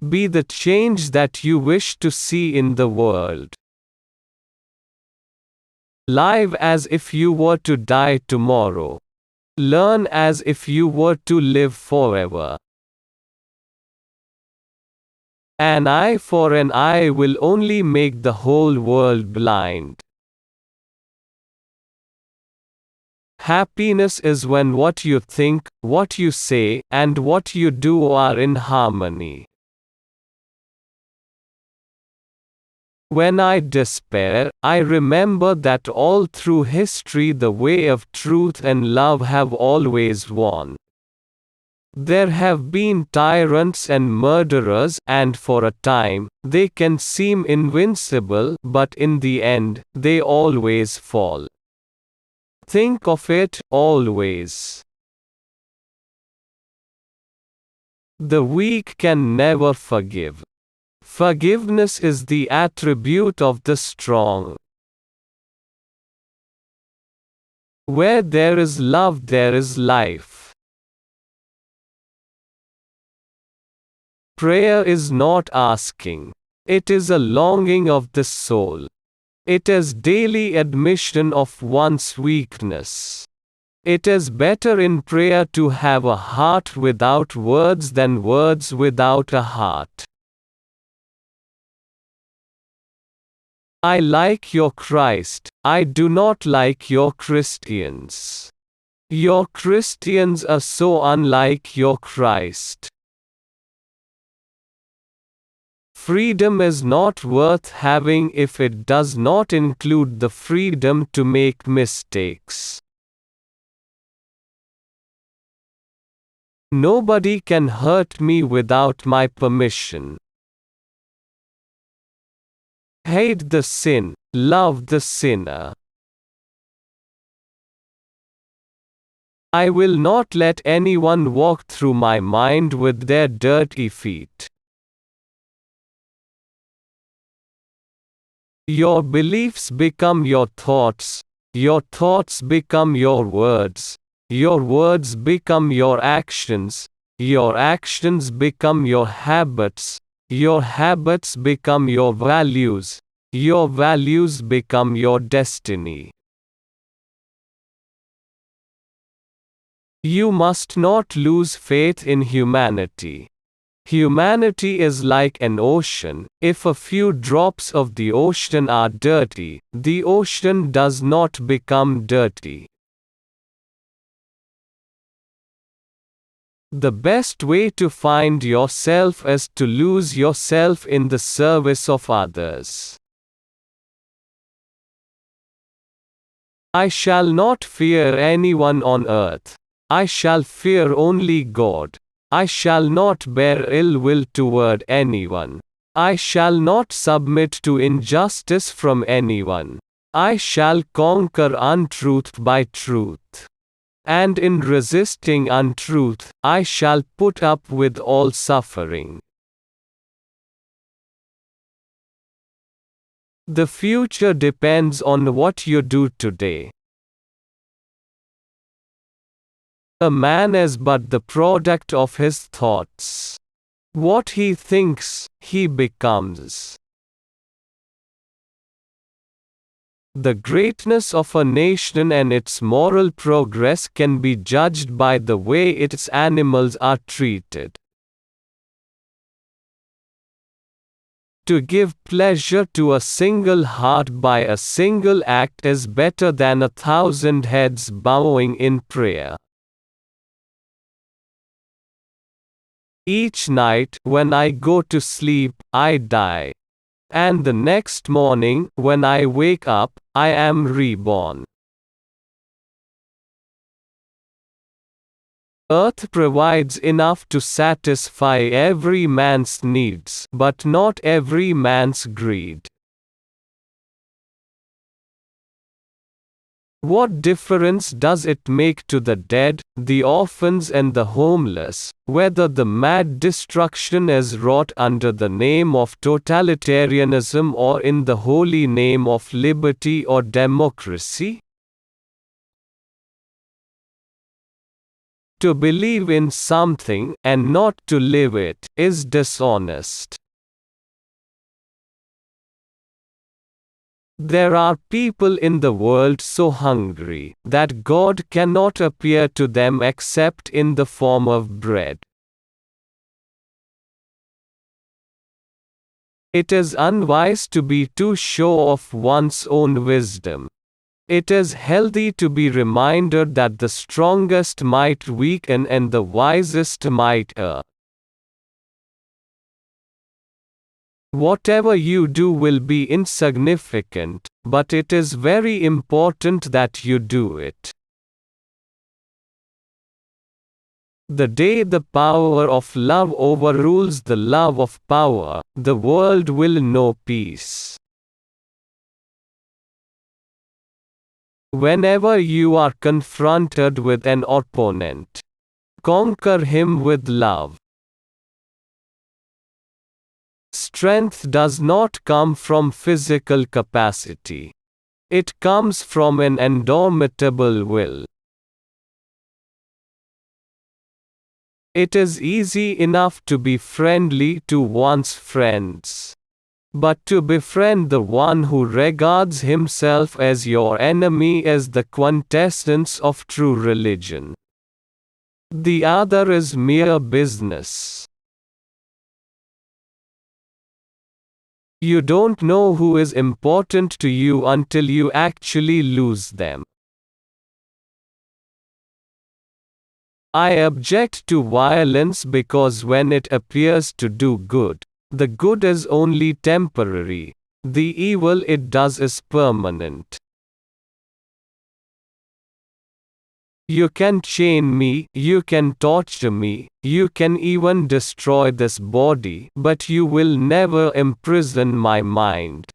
Be the change that you wish to see in the world. Live as if you were to die tomorrow. Learn as if you were to live forever. An eye for an eye will only make the whole world blind. Happiness is when what you think, what you say, and what you do are in harmony. When I despair, I remember that all through history the way of truth and love have always won. There have been tyrants and murderers, and for a time, they can seem invincible, but in the end, they always fall. Think of it, always. The weak can never forgive. Forgiveness is the attribute of the strong. Where there is love, there is life. Prayer is not asking. It is a longing of the soul. It is daily admission of one's weakness. It is better in prayer to have a heart without words than words without a heart. I like your Christ, I do not like your Christians. Your Christians are so unlike your Christ. Freedom is not worth having if it does not include the freedom to make mistakes. Nobody can hurt me without my permission. Hate the sin, love the sinner. I will not let anyone walk through my mind with their dirty feet. Your beliefs become your thoughts become your words become your actions become your habits become your values become your destiny. You must not lose faith in humanity. Humanity is like an ocean. If a few drops of the ocean are dirty, the ocean does not become dirty. The best way to find yourself is to lose yourself in the service of others. I shall not fear anyone on earth. I shall fear only God. I shall not bear ill will toward anyone. I shall not submit to injustice from anyone. I shall conquer untruth by truth. And in resisting untruth, I shall put up with all suffering. The future depends on what you do today. A man is but the product of his thoughts. What he thinks, he becomes. The greatness of a nation and its moral progress can be judged by the way its animals are treated. To give pleasure to a single heart by a single act is better than 1,000 heads bowing in prayer. Each night, when I go to sleep, I die. And the next morning, when I wake up, I am reborn. Earth provides enough to satisfy every man's needs, but not every man's greed. What difference does it make to the dead, the orphans and the homeless, whether the mad destruction is wrought under the name of totalitarianism or in the holy name of liberty or democracy? To believe in something and not to live it is dishonest. There are people in the world so hungry that God cannot appear to them except in the form of bread. It is unwise to be too sure of one's own wisdom. It is healthy to be reminded that the strongest might weaken and the wisest might err. Whatever you do will be insignificant, but it is very important that you do it. The day the power of love overrules the love of power, the world will know peace. Whenever you are confronted with an opponent, conquer him with love. Strength does not come from physical capacity. It comes from an indomitable will. It is easy enough to be friendly to one's friends. But to befriend the one who regards himself as your enemy is the quintessence of true religion. The other is mere business. You don't know who is important to you until you actually lose them. I object to violence because when it appears to do good, the good is only temporary, the evil it does is permanent. You can chain me, you can torture me, you can even destroy this body, but you will never imprison my mind.